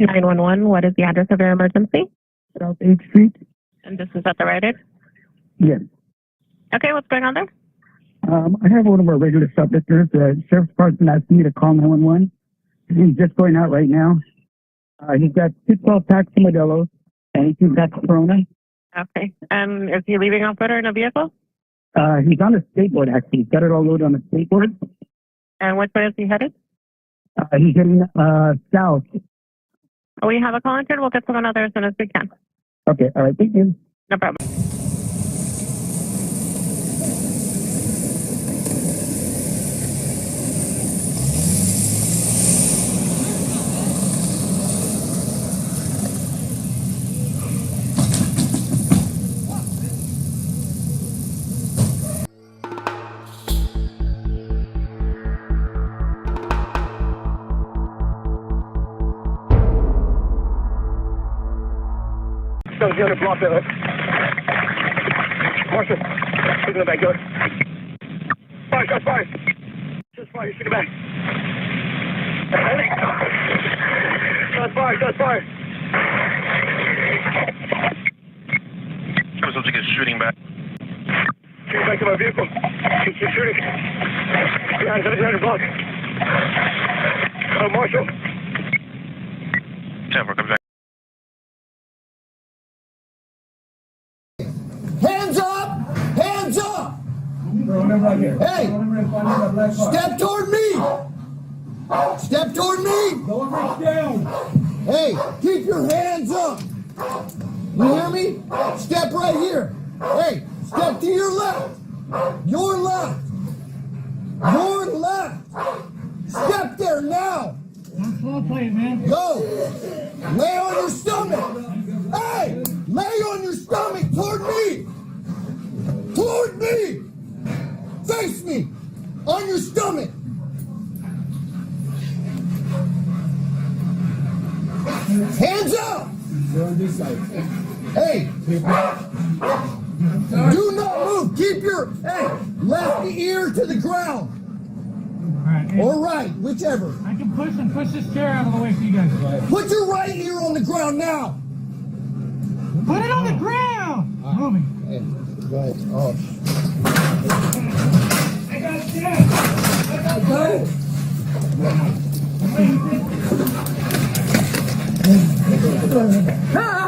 911, what is the address of your emergency? South 8th Street. And this is at the Rite Aid? Yes. Okay, what's going on there? I have one of our regular shoplifters. The sheriff's department asked me to call 911. He's just going out right now. He's got 12 packs of Modelo's and 18 packs of Corona. Okay, and is he leaving on foot or in a vehicle? He's on a skateboard, actually. He's got it all loaded on a skateboard. And which way is he headed? He's heading south. We have a call entered. We'll get someone out there as soon as we can. Okay, all right, thank you. No problem. So the other block there. Marshal, shoot in the backyard. Fire, shots fired. Shots fired, shoot it back. Shots fired, shots fired. I was supposed to get shooting back. Shooting back to my vehicle. Keep shooting. Behind 700 block. Marshal. 10-4, come back. Hands up! Hands up! Hey! Step toward me! Step toward me! Don't reach down. Hey, keep your hands up! You hear me? Step right here. Hey, step to your left. Your left. Your left. Step there now. Don't slow play, man. Go. Lay on your stomach. Hey, lay on your stomach toward me. Toward me. Face me. On your stomach. Hands up. Hey. Do not move. Keep your left ear to the ground. All right, hey, Or right, whichever. I can push this chair out of the way for you guys. Put your right ear on the ground now. Put it on the ground. Moving. Go ahead. Oh. I got it. I got it. Ah!